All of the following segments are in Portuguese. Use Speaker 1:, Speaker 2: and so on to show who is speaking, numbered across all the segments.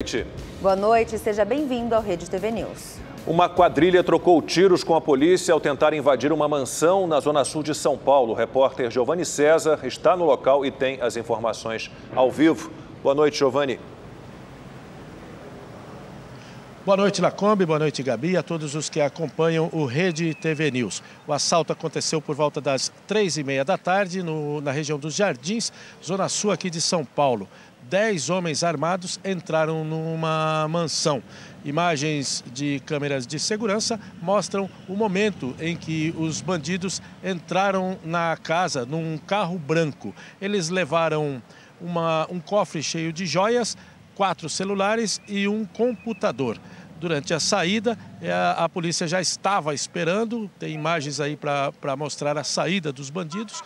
Speaker 1: noite.
Speaker 2: Boa noite, seja bem-vindo ao Rede TV News.
Speaker 1: Uma quadrilha trocou tiros com a polícia ao tentar invadir uma mansão na zona sul de São Paulo. O repórter Giovanni César está no local e tem as informações ao vivo. Boa noite, Giovanni.
Speaker 3: Boa noite, Lacombe, boa noite, Gabi, a todos os que acompanham o Rede TV News. O assalto aconteceu por volta das 3h30 da tarde na região dos Jardins, zona sul aqui de São Paulo. 10 homens armados entraram numa mansão. Imagens de câmeras de segurança mostram o momento em que os bandidos entraram na casa num carro branco. Eles levaram um cofre cheio de joias, 4 celulares e um computador. Durante a saída, a polícia já estava esperando, tem imagens aí para mostrar a saída dos bandidos.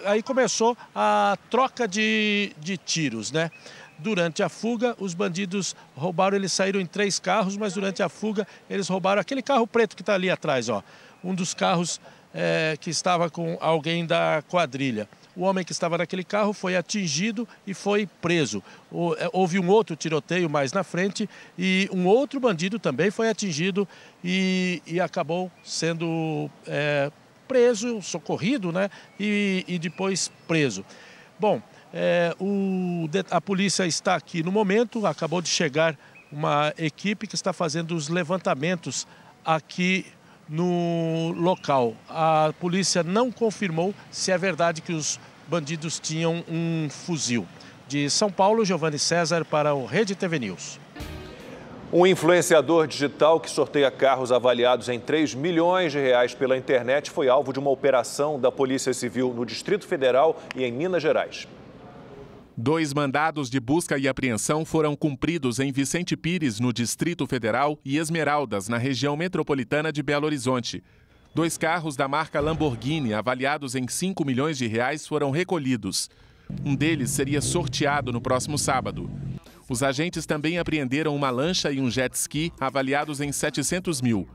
Speaker 3: Aí começou a troca de tiros, né? Durante a fuga, os bandidos roubaram, eles saíram em 3 carros, mas durante a fuga eles roubaram aquele carro preto que está ali atrás, ó. Um dos carros que estava com alguém da quadrilha. O homem que estava naquele carro foi atingido e foi preso. Houve um outro tiroteio mais na frente e um outro bandido também foi atingido e acabou sendo preso, socorrido, né? E depois preso. Bom, a polícia está aqui no momento, acabou de chegar uma equipe que está fazendo os levantamentos aqui no local. A polícia não confirmou se é verdade que os bandidos tinham um fuzil. De São Paulo, Giovanni César para o Rede TV News.
Speaker 1: Um influenciador digital que sorteia carros avaliados em 3 milhões de reais pela internet foi alvo de uma operação da Polícia Civil no Distrito Federal e em Minas Gerais.
Speaker 4: 2 mandados de busca e apreensão foram cumpridos em Vicente Pires, no Distrito Federal, e Esmeraldas, na região metropolitana de Belo Horizonte. 2 carros da marca Lamborghini, avaliados em 5 milhões de reais, foram recolhidos. Um deles seria sorteado no próximo sábado. Os agentes também apreenderam uma lancha e um jet ski, avaliados em 700 mil.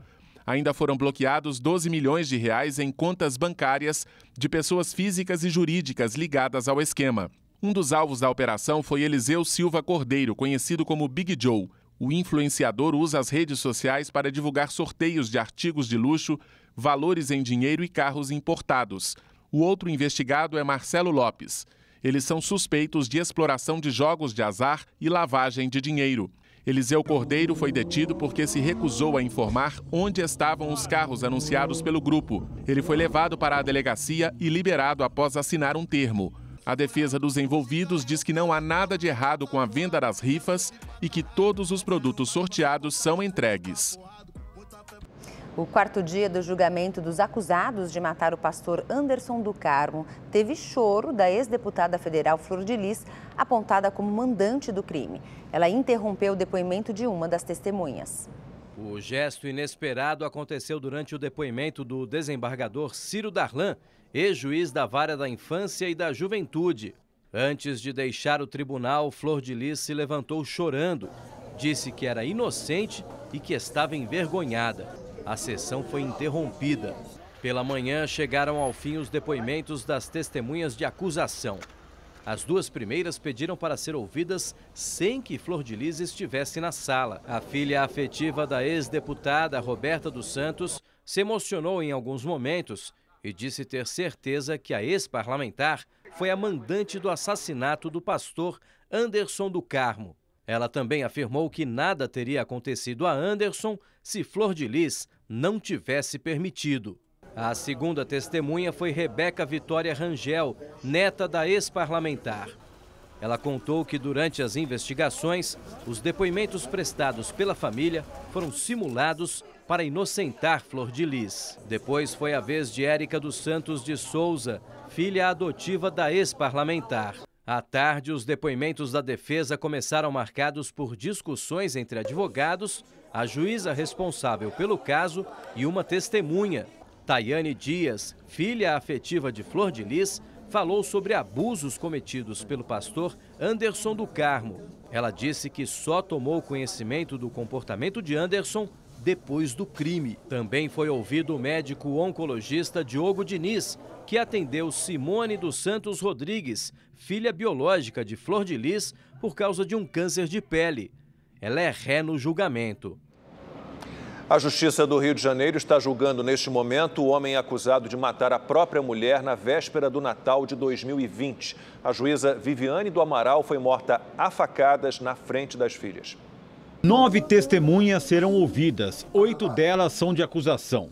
Speaker 4: Ainda foram bloqueados 12 milhões de reais em contas bancárias de pessoas físicas e jurídicas ligadas ao esquema. Um dos alvos da operação foi Eliseu Silva Cordeiro, conhecido como Big Joe. O influenciador usa as redes sociais para divulgar sorteios de artigos de luxo, valores em dinheiro e carros importados. O outro investigado é Marcelo Lopes. Eles são suspeitos de exploração de jogos de azar e lavagem de dinheiro. Eliseu Cordeiro foi detido porque se recusou a informar onde estavam os carros anunciados pelo grupo. Ele foi levado para a delegacia e liberado após assinar um termo. A defesa dos envolvidos diz que não há nada de errado com a venda das rifas e que todos os produtos sorteados são entregues.
Speaker 2: O 4º dia do julgamento dos acusados de matar o pastor Anderson do Carmo teve choro da ex-deputada federal Flor de Lis, apontada como mandante do crime. Ela interrompeu o depoimento de uma das testemunhas.
Speaker 5: O gesto inesperado aconteceu durante o depoimento do desembargador Ciro Darlan, ex-juiz da Vara da Infância e da Juventude. Antes de deixar o tribunal, Flor de Lis se levantou chorando. Disse que era inocente e que estava envergonhada. A sessão foi interrompida. Pela manhã, chegaram ao fim os depoimentos das testemunhas de acusação. As 2 primeiras pediram para ser ouvidas sem que Flor de Lis estivesse na sala. A filha afetiva da ex-deputada Roberta dos Santos se emocionou em alguns momentos e disse ter certeza que a ex-parlamentar foi a mandante do assassinato do pastor Anderson do Carmo. Ela também afirmou que nada teria acontecido a Anderson se Flor de Lis não tivesse permitido. A segunda testemunha foi Rebeca Vitória Rangel, neta da ex-parlamentar. Ela contou que durante as investigações, os depoimentos prestados pela família foram simulados para inocentar Flor de Lis. Depois foi a vez de Érica dos Santos de Souza, filha adotiva da ex-parlamentar. À tarde, os depoimentos da defesa começaram marcados por discussões entre advogados, a juíza responsável pelo caso e uma testemunha. Tayane Dias, filha afetiva de Flor de Lis, falou sobre abusos cometidos pelo pastor Anderson do Carmo. Ela disse que só tomou conhecimento do comportamento de Anderson depois do crime. Também foi ouvido o médico oncologista Diogo Diniz, que atendeu Simone dos Santos Rodrigues, filha biológica de Flor de Lis, por causa de um câncer de pele. ela é ré no julgamento.
Speaker 1: A Justiça do Rio de Janeiro está julgando neste momento o homem acusado de matar a própria mulher na véspera do Natal de 2020. A juíza Viviane do Amaral foi morta a facadas na frente das filhas.
Speaker 6: 9 testemunhas serão ouvidas, 8 delas são de acusação.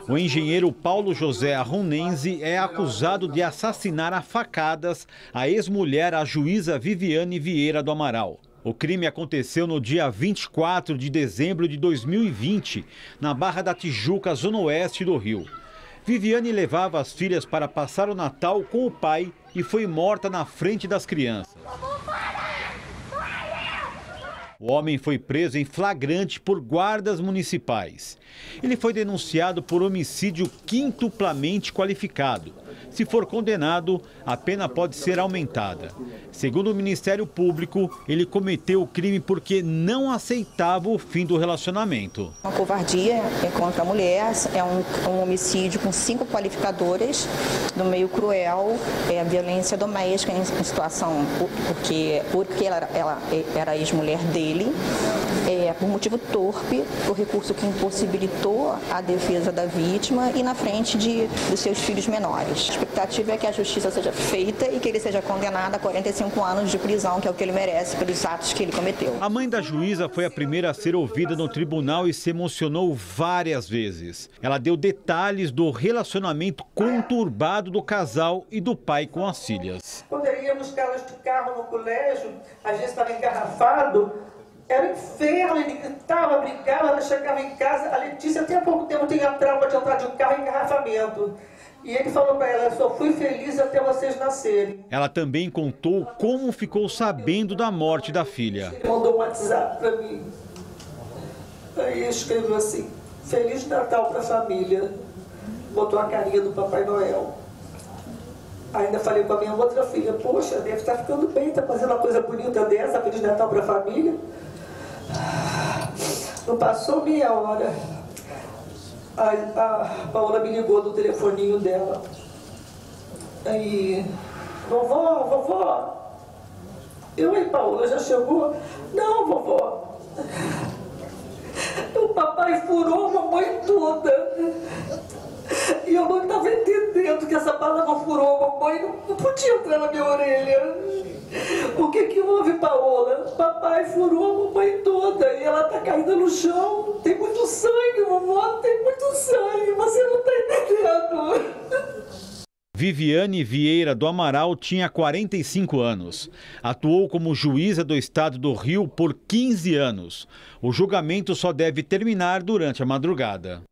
Speaker 6: O engenheiro Paulo José Arronense é acusado de assassinar a facadas a ex-mulher, a juíza Viviane Vieira do Amaral. O crime aconteceu no dia 24 de dezembro de 2020, na Barra da Tijuca, zona oeste do Rio. Viviane levava as filhas para passar o Natal com o pai e foi morta na frente das crianças. O homem foi preso em flagrante por guardas municipais. Ele foi denunciado por homicídio quintuplamente qualificado. Se for condenado, a pena pode ser aumentada. Segundo o Ministério Público, ele cometeu o crime porque não aceitava o fim do relacionamento.
Speaker 7: Uma covardia contra a mulher, é um homicídio com 5 qualificadoras, do meio cruel, violência doméstica em situação porque ela era ex-mulher dele, por motivo torpe, por recurso que impossibilitou a defesa da vítima e na frente dos seus filhos menores. A expectativa é que a justiça seja feita e que ele seja condenado a 45 anos de prisão, que é o que ele merece pelos atos que ele cometeu.
Speaker 6: A mãe da juíza foi a primeira a ser ouvida no tribunal e se emocionou várias vezes. Ela deu detalhes do relacionamento conturbado do casal e do pai com as filhas.
Speaker 8: Quando eu ia buscá-las de carro no colégio, às vezes estava engarrafado, era um inferno, ele gritava, brigava, ela chegava em casa. A Letícia até há pouco tempo tinha trauma de entrar de um carro em engarrafamento. E ele falou para ela, eu só fui feliz até vocês nascerem.
Speaker 6: Ela também contou como ficou sabendo da morte da filha.
Speaker 8: Ele mandou um WhatsApp para mim. Aí escreveu assim, Feliz Natal para a família. Botou a carinha do Papai Noel. Ainda falei com a minha outra filha, poxa, deve estar ficando bem, está fazendo uma coisa bonita dessa, Feliz Natal para a família. Não passou meia hora. A Paola me ligou do telefoninho dela. Aí, vovó. Oi, Paola, já chegou? Não, vovó. O papai furou a mamãe toda. E eu não estava entendendo que essa palavra furou a mamãe, não podia entrar na minha orelha. O que houve, Paola? Papai furou a mamãe toda e ela está caída no chão. Tem muito sangue, vovó, tem muito sangue, você não está entendendo.
Speaker 6: Viviane Vieira do Amaral tinha 45 anos. Atuou como juíza do estado do Rio por 15 anos. O julgamento só deve terminar durante a madrugada.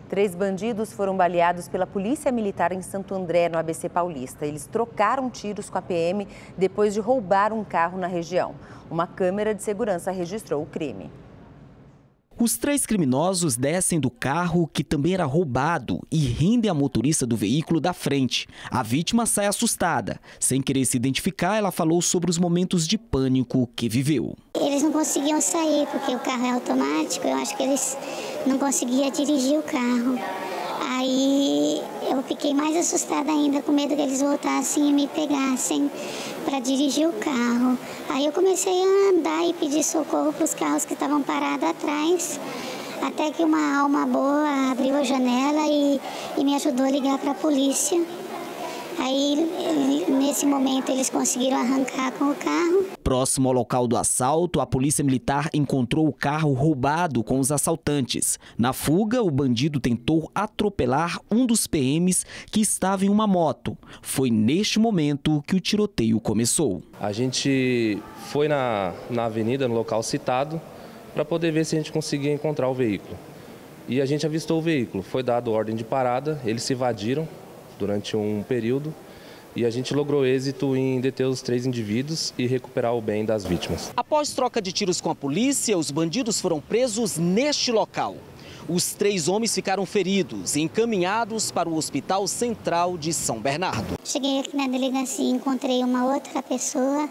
Speaker 2: 3 bandidos foram baleados pela Polícia Militar em Santo André, no ABC Paulista. Eles trocaram tiros com a PM depois de roubar um carro na região. Uma câmera de segurança registrou o crime.
Speaker 9: Os 3 criminosos descem do carro, que também era roubado, e rendem a motorista do veículo da frente. A vítima sai assustada. Sem querer se identificar, ela falou sobre os momentos de pânico que viveu.
Speaker 10: Eles não conseguiam sair porque o carro é automático, eu acho que eles não conseguiam dirigir o carro. Aí eu fiquei mais assustada ainda, com medo que eles voltassem e me pegassem para dirigir o carro. Aí eu comecei a andar e pedir socorro para os carros que estavam parados atrás, até que uma alma boa abriu a janela e me ajudou a ligar para a polícia. Aí, nesse momento, eles conseguiram arrancar com o carro.
Speaker 9: Próximo ao local do assalto, a Polícia Militar encontrou o carro roubado com os assaltantes. Na fuga, o bandido tentou atropelar um dos PMs que estava em uma moto. Foi neste momento que o tiroteio começou.
Speaker 11: A gente foi na avenida, no local citado, para poder ver se a gente conseguia encontrar o veículo. E a gente avistou o veículo. Foi dado ordem de parada, eles se evadiram durante um período e a gente logrou êxito em deter os 3 indivíduos e recuperar o bem das vítimas.
Speaker 9: Após troca de tiros com a polícia, os bandidos foram presos neste local. Os 3 homens ficaram feridos e encaminhados para o Hospital Central de São Bernardo.
Speaker 10: Cheguei aqui na delegacia e encontrei uma outra pessoa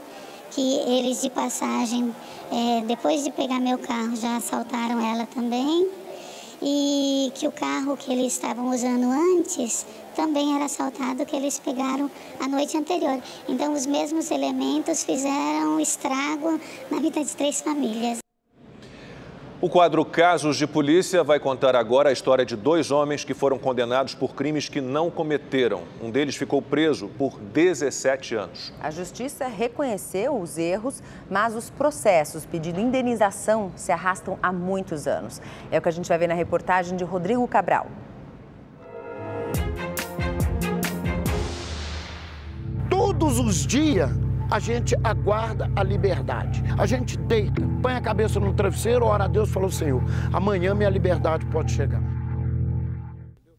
Speaker 10: que eles, de passagem, depois de pegar meu carro, já assaltaram ela também. e que o carro que eles estavam usando antes também era assaltado, que eles pegaram a noite anterior. Então, os mesmos elementos fizeram estrago na vida de 3 famílias.
Speaker 1: O quadro Casos de Polícia vai contar agora a história de 2 homens que foram condenados por crimes que não cometeram. Um deles ficou preso por 17 anos.
Speaker 2: A justiça reconheceu os erros, mas os processos pedindo indenização se arrastam há muitos anos. É o que a gente vai ver na reportagem de Rodrigo Cabral.
Speaker 12: Todos os dias a gente aguarda a liberdade. A gente deita, põe a cabeça no travesseiro, ora a Deus, falou: Senhor, amanhã minha liberdade pode chegar.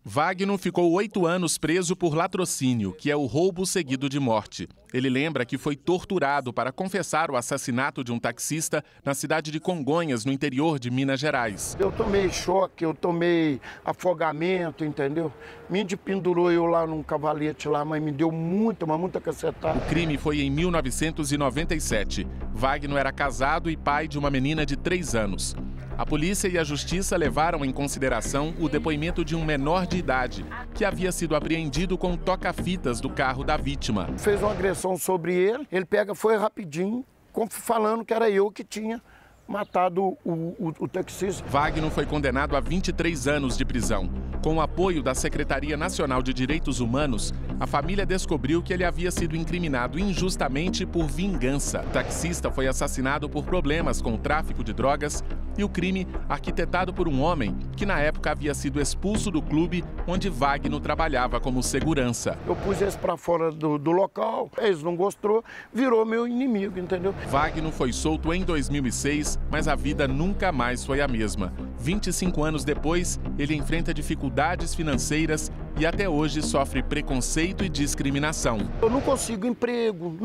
Speaker 4: Wagner ficou 8 anos preso por latrocínio, que é o roubo seguido de morte. Ele lembra que foi torturado para confessar o assassinato de um taxista na cidade de Congonhas, no interior de Minas Gerais.
Speaker 12: Eu tomei choque, eu tomei afogamento, entendeu? Me pendurou eu lá num cavalete lá, mas me deu muita cacetada.
Speaker 4: O crime foi em 1997. Wagner era casado e pai de uma menina de 3 anos. A polícia e a justiça levaram em consideração o depoimento de um menor de idade, que havia sido apreendido com toca-fitas do carro da vítima.
Speaker 12: Fez uma agressão sobre ele, ele foi rapidinho, falando que era eu que tinha matado o taxista.
Speaker 4: Wagner foi condenado a 23 anos de prisão. Com o apoio da Secretaria Nacional de Direitos Humanos, a família descobriu que ele havia sido incriminado injustamente por vingança. O taxista foi assassinado por problemas com o tráfico de drogas e o crime arquitetado por um homem que na época havia sido expulso do clube onde Wagner trabalhava como segurança.
Speaker 12: Eu pus eles para fora do local, eles não gostou, virou meu inimigo, entendeu?
Speaker 4: Wagner foi solto em 2006, mas a vida nunca mais foi a mesma. 25 anos depois, ele enfrenta dificuldades financeiras e até hoje sofre preconceito e discriminação.
Speaker 12: Eu não consigo emprego.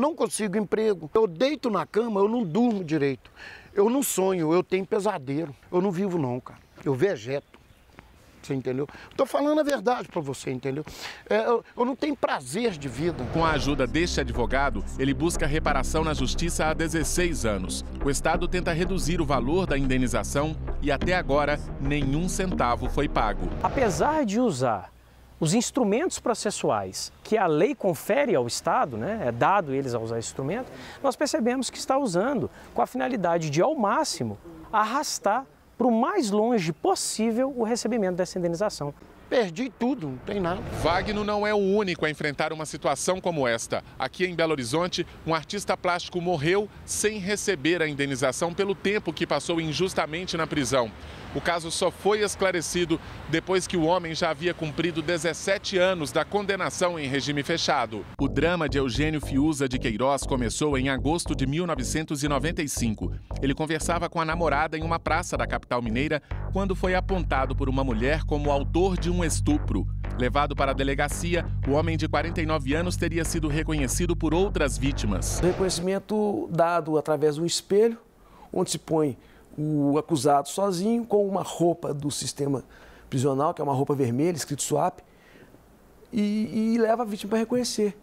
Speaker 12: Eu deito na cama, eu não durmo direito. Eu não sonho, eu tenho pesadelo. Eu não vivo não, cara. Eu vegeto. Você entendeu? Estou falando a verdade para você, entendeu? Eu não tenho prazer de vida.
Speaker 4: Com a ajuda deste advogado, ele busca reparação na justiça há 16 anos. O Estado tenta reduzir o valor da indenização e até agora nenhum centavo foi pago.
Speaker 13: Apesar de usar os instrumentos processuais que a lei confere ao Estado, né, é dado eles a usar esse instrumento, nós percebemos que está usando com a finalidade de, ao máximo, arrastar para o mais longe possível o recebimento dessa indenização.
Speaker 12: Perdi tudo, não tem nada.
Speaker 4: Wagner não é o único a enfrentar uma situação como esta. Aqui em Belo Horizonte, um artista plástico morreu sem receber a indenização pelo tempo que passou injustamente na prisão. O caso só foi esclarecido depois que o homem já havia cumprido 17 anos da condenação em regime fechado. O drama de Eugênio Fiuza de Queiroz começou em agosto de 1995. Ele conversava com a namorada em uma praça da capital mineira quando foi apontado por uma mulher como autor de um estupro. Levado para a delegacia, o homem de 49 anos teria sido reconhecido por outras vítimas.
Speaker 14: O reconhecimento dado através de um espelho, onde se põe o acusado sozinho com uma roupa do sistema prisional, que é uma roupa vermelha, escrito SWAP, e leva a vítima para reconhecer.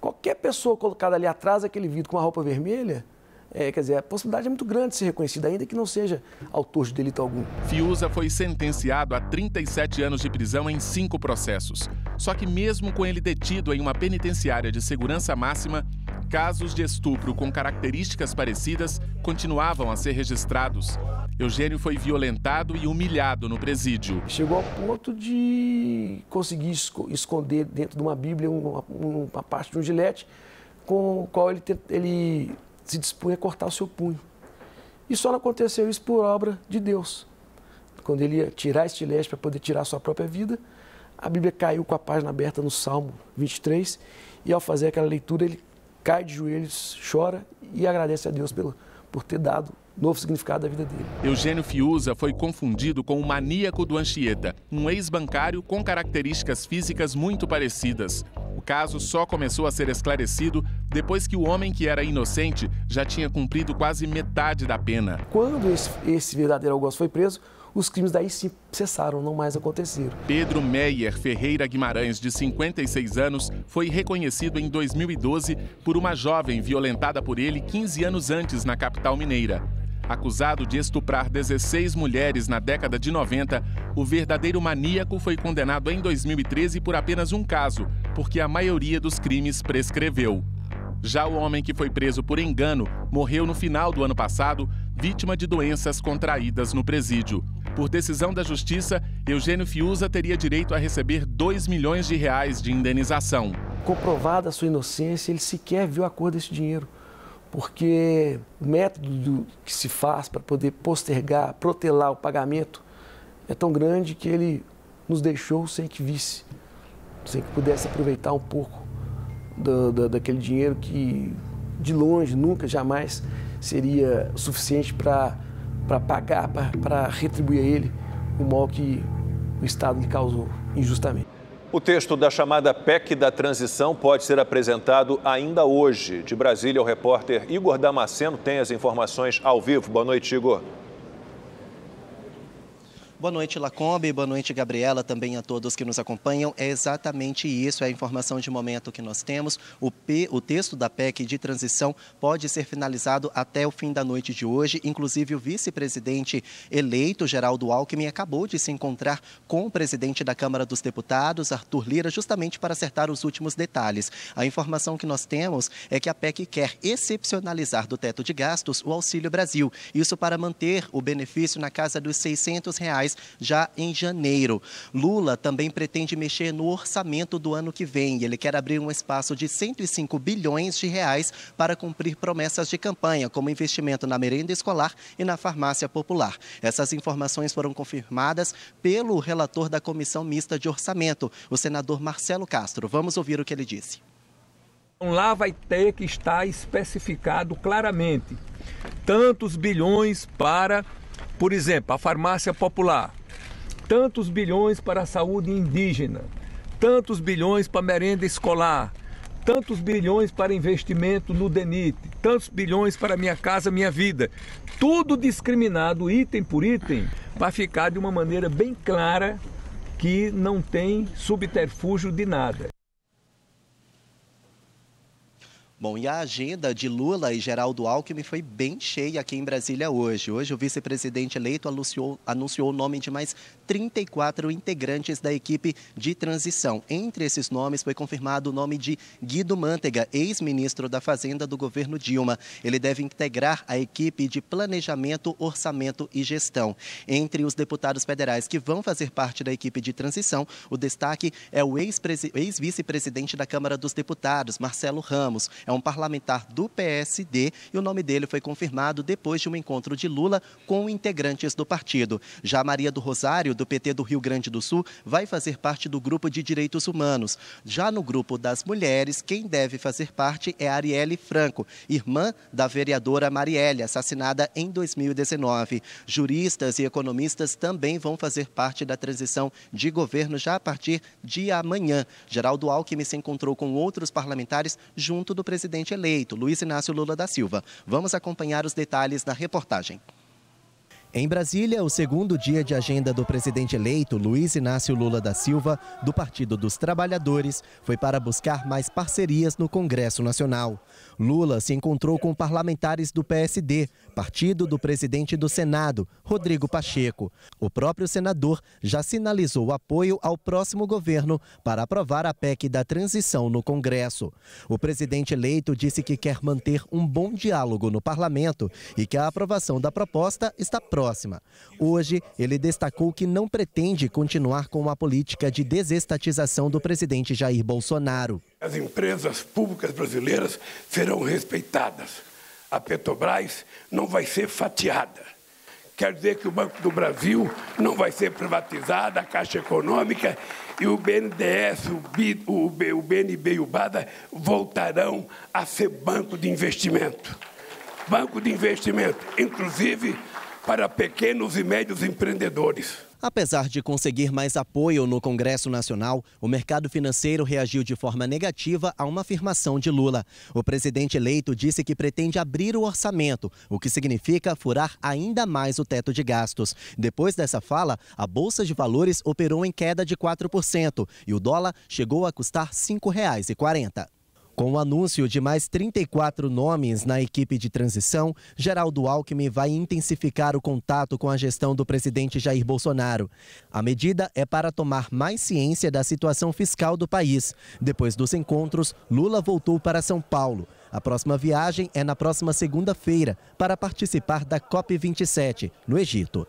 Speaker 14: Qualquer pessoa colocada ali atrás daquele vidro com uma roupa vermelha, quer dizer, a possibilidade é muito grande de ser reconhecida, ainda que não seja autor de delito algum.
Speaker 4: Fiuza foi sentenciado a 37 anos de prisão em 5 processos. Só que mesmo com ele detido em uma penitenciária de segurança máxima, casos de estupro com características parecidas continuavam a ser registrados. Eugênio foi violentado e humilhado no presídio.
Speaker 14: Chegou ao ponto de conseguir esconder dentro de uma Bíblia uma parte de um gilete com o qual ele se dispunha a cortar o seu punho. E só não aconteceu isso por obra de Deus. Quando ele ia tirar esse gilete para poder tirar a sua própria vida, a Bíblia caiu com a página aberta no Salmo 23 e ao fazer aquela leitura ele cai de joelhos, chora e agradece a Deus por ter dado novo significado à vida dele.
Speaker 4: Eugênio Fiuza foi confundido com o maníaco do Anchieta, um ex-bancário com características físicas muito parecidas. O caso só começou a ser esclarecido depois que o homem que era inocente já tinha cumprido quase metade da pena.
Speaker 14: Quando esse verdadeiro algoz foi preso, os crimes daí sim cessaram, não mais aconteceram.
Speaker 4: Pedro Meyer Ferreira Guimarães, de 56 anos, foi reconhecido em 2012 por uma jovem violentada por ele 15 anos antes na capital mineira. Acusado de estuprar 16 mulheres na década de 90, O verdadeiro maníaco foi condenado em 2013 por apenas um caso, porque a maioria dos crimes prescreveu. Já o homem que foi preso por engano morreu no final do ano passado, vítima de doenças contraídas no presídio. Por decisão da Justiça, Eugênio Fiuza teria direito a receber R$ 2 milhões de indenização.
Speaker 14: Comprovada a sua inocência, ele sequer viu a cor desse dinheiro, porque o método que se faz para poder postergar, protelar o pagamento é tão grande que ele nos deixou sem que visse, sem que pudesse aproveitar um pouco daquele dinheiro que, de longe, nunca, jamais seria suficiente para pagar, para retribuir a ele o mal que o Estado lhe causou injustamente.
Speaker 1: O texto da chamada PEC da transição pode ser apresentado ainda hoje. De Brasília, o repórter Igor Damasceno tem as informações ao vivo. Boa noite, Igor.
Speaker 15: Boa noite, Lacombe. Boa noite, Gabriela, também a todos que nos acompanham. É exatamente isso, é a informação de momento que nós temos. O texto da PEC de transição pode ser finalizado até o fim da noite de hoje. Inclusive, o vice-presidente eleito, Geraldo Alckmin, acabou de se encontrar com o presidente da Câmara dos Deputados, Arthur Lira, justamente para acertar os últimos detalhes. A informação que nós temos é que a PEC quer excepcionalizar do teto de gastos o Auxílio Brasil. Isso para manter o benefício na casa dos R$ 600 já em janeiro. Lula também pretende mexer no orçamento do ano que vem. Ele quer abrir um espaço de 105 bilhões de reais para cumprir promessas de campanha, como investimento na merenda escolar e na farmácia popular. Essas informações foram confirmadas pelo relator da Comissão Mista de Orçamento, o senador Marcelo Castro. Vamos ouvir o que ele disse.
Speaker 16: Lá vai ter que estar especificado claramente tantos bilhões para, por exemplo, a farmácia popular, tantos bilhões para a saúde indígena, tantos bilhões para a merenda escolar, tantos bilhões para investimento no DENIT, tantos bilhões para Minha Casa Minha Vida. Tudo discriminado, item por item, para ficar de uma maneira bem clara que não tem subterfúgio de nada.
Speaker 15: Bom, e a agenda de Lula e Geraldo Alckmin foi bem cheia aqui em Brasília hoje. Hoje o vice-presidente eleito anunciou o nome de mais 34 integrantes da equipe de transição. Entre esses nomes foi confirmado o nome de Guido Mantega, ex-ministro da Fazenda do governo Dilma. Ele deve integrar a equipe de planejamento, orçamento e gestão. Entre os deputados federais que vão fazer parte da equipe de transição, o destaque é o ex-vice-presidente da Câmara dos Deputados, Marcelo Ramos. É um parlamentar do PSD e o nome dele foi confirmado depois de um encontro de Lula com integrantes do partido. Já Maria do Rosário, do PT do Rio Grande do Sul, vai fazer parte do grupo de direitos humanos. Já no grupo das mulheres, quem deve fazer parte é Arielle Franco, irmã da vereadora Marielle, assassinada em 2019. Juristas e economistas também vão fazer parte da transição de governo já a partir de amanhã. Geraldo Alckmin se encontrou com outros parlamentares junto do presidente eleito, Luiz Inácio Lula da Silva. Vamos acompanhar os detalhes na reportagem. Em Brasília, o segundo dia de agenda do presidente eleito, Luiz Inácio Lula da Silva, do Partido dos Trabalhadores, foi para buscar mais parcerias no Congresso Nacional. Lula se encontrou com parlamentares do PSD, partido do presidente do Senado, Rodrigo Pacheco. O próprio senador já sinalizou apoio ao próximo governo para aprovar a PEC da transição no Congresso. O presidente eleito disse que quer manter um bom diálogo no parlamento e que a aprovação da proposta está próxima. Hoje, ele destacou que não pretende continuar com a política de desestatização do presidente Jair Bolsonaro.
Speaker 17: As empresas públicas brasileiras serão respeitadas. A Petrobras não vai ser fatiada. Quer dizer que o Banco do Brasil não vai ser privatizado, a Caixa Econômica e o BNDES, o BNB e o BADA voltarão a ser banco de investimento. Banco de investimento, inclusive para pequenos e médios empreendedores.
Speaker 15: Apesar de conseguir mais apoio no Congresso Nacional, o mercado financeiro reagiu de forma negativa a uma afirmação de Lula. O presidente eleito disse que pretende abrir o orçamento, o que significa furar ainda mais o teto de gastos. Depois dessa fala, a Bolsa de Valores operou em queda de 4% e o dólar chegou a custar R$ 5,40. Com o anúncio de mais 34 nomes na equipe de transição, Geraldo Alckmin vai intensificar o contato com a gestão do presidente Jair Bolsonaro. A medida é para tomar mais ciência da situação fiscal do país. Depois dos encontros, Lula voltou para São Paulo. A próxima viagem é na próxima segunda-feira para participar da COP27, no Egito.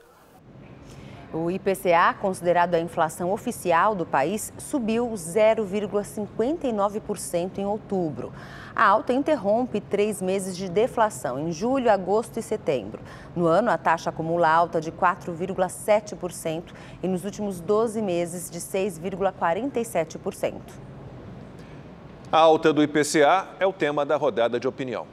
Speaker 2: O IPCA, considerado a inflação oficial do país, subiu 0,59% em outubro. A alta interrompe 3 meses de deflação, em julho, agosto e setembro. No ano, a taxa acumula alta de 4,7% e nos últimos 12 meses de 6,47%.
Speaker 1: A alta do IPCA é o tema da rodada de opinião.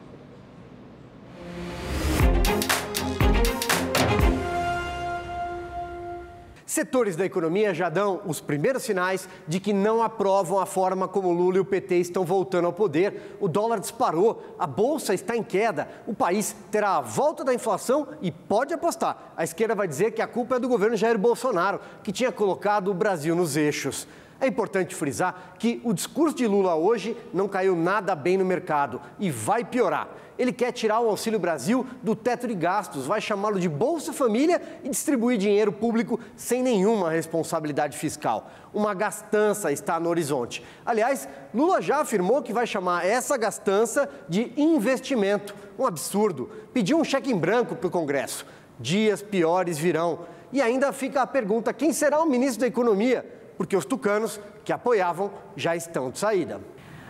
Speaker 18: Setores da economia já dão os primeiros sinais de que não aprovam a forma como Lula e o PT estão voltando ao poder. O dólar disparou, a bolsa está em queda, o país terá a volta da inflação e pode apostar. A esquerda vai dizer que a culpa é do governo Jair Bolsonaro, que tinha colocado o Brasil nos eixos. É importante frisar que o discurso de Lula hoje não caiu nada bem no mercado e vai piorar. Ele quer tirar o Auxílio Brasil do teto de gastos, vai chamá-lo de Bolsa Família e distribuir dinheiro público sem nenhuma responsabilidade fiscal. Uma gastança está no horizonte. Aliás, Lula já afirmou que vai chamar essa gastança de investimento. Um absurdo. Pediu um cheque em branco para o Congresso. Dias piores virão. E ainda fica a pergunta: quem será o ministro da Economia? Porque os tucanos que apoiavam já estão de saída.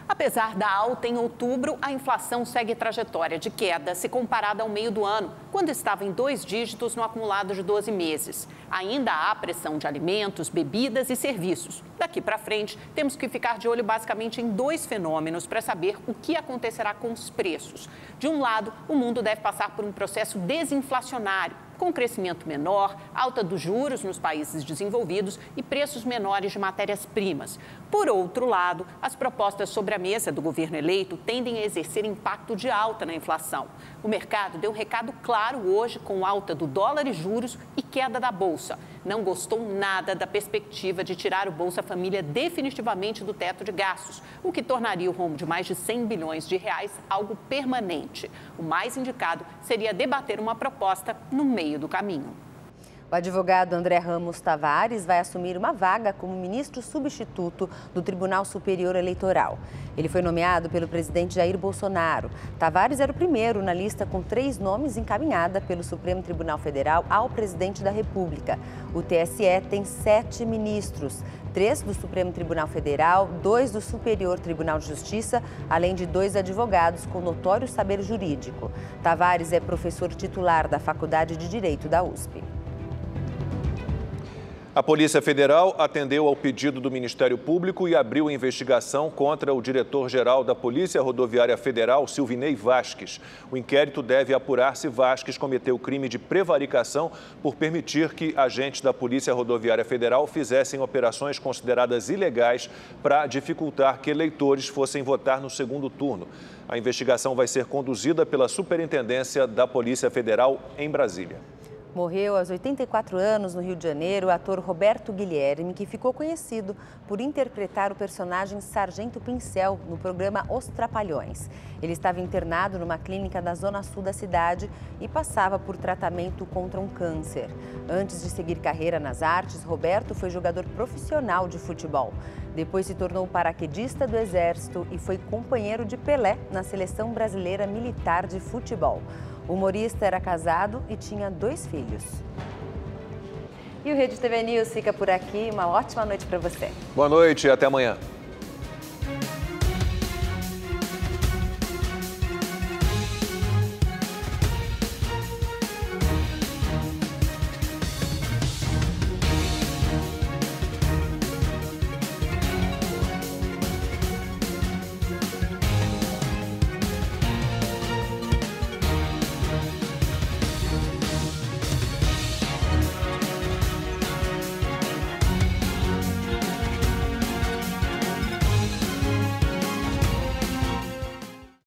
Speaker 19: Apesar da alta em outubro, a inflação segue trajetória de queda se comparada ao meio do ano, quando estava em 2 dígitos no acumulado de 12 meses. Ainda há pressão de alimentos, bebidas e serviços. Daqui para frente, temos que ficar de olho basicamente em 2 fenômenos para saber o que acontecerá com os preços. De um lado, o mundo deve passar por um processo desinflacionário, com crescimento menor, alta dos juros nos países desenvolvidos e preços menores de matérias-primas. Por outro lado, as propostas sobre a mesa do governo eleito tendem a exercer impacto de alta na inflação. O mercado deu um recado claro hoje com alta do dólar e juros e queda da bolsa. Não gostou nada da perspectiva de tirar o Bolsa Família definitivamente do teto de gastos, o que tornaria o rombo de mais de 100 bilhões de reais algo permanente. O mais indicado seria debater uma proposta no meio do caminho.
Speaker 2: O advogado André Ramos Tavares vai assumir uma vaga como ministro substituto do Tribunal Superior Eleitoral. Ele foi nomeado pelo presidente Jair Bolsonaro. Tavares era o primeiro na lista com 3 nomes encaminhada pelo Supremo Tribunal Federal ao presidente da República. O TSE tem 7 ministros, 3 do Supremo Tribunal Federal, 2 do Superior Tribunal de Justiça, além de 2 advogados com notório saber jurídico. Tavares é professor titular da Faculdade de Direito da USP.
Speaker 1: A Polícia Federal atendeu ao pedido do Ministério Público e abriu investigação contra o diretor-geral da Polícia Rodoviária Federal, Silvinei Vasques. O inquérito deve apurar se Vasques cometeu crime de prevaricação por permitir que agentes da Polícia Rodoviária Federal fizessem operações consideradas ilegais para dificultar que eleitores fossem votar no segundo turno. A investigação vai ser conduzida pela Superintendência da Polícia Federal em Brasília.
Speaker 2: Morreu aos 84 anos no Rio de Janeiro o ator Roberto Guilherme, que ficou conhecido por interpretar o personagem Sargento Pincel no programa Os Trapalhões. Ele estava internado numa clínica da zona sul da cidade e passava por tratamento contra um câncer. Antes de seguir carreira nas artes, Roberto foi jogador profissional de futebol. Depois se tornou paraquedista do Exército e foi companheiro de Pelé na Seleção Brasileira Militar de Futebol. O humorista era casado e tinha 2 filhos. E o Rede TV News fica por aqui. Uma ótima noite para você.
Speaker 1: Boa noite e até amanhã.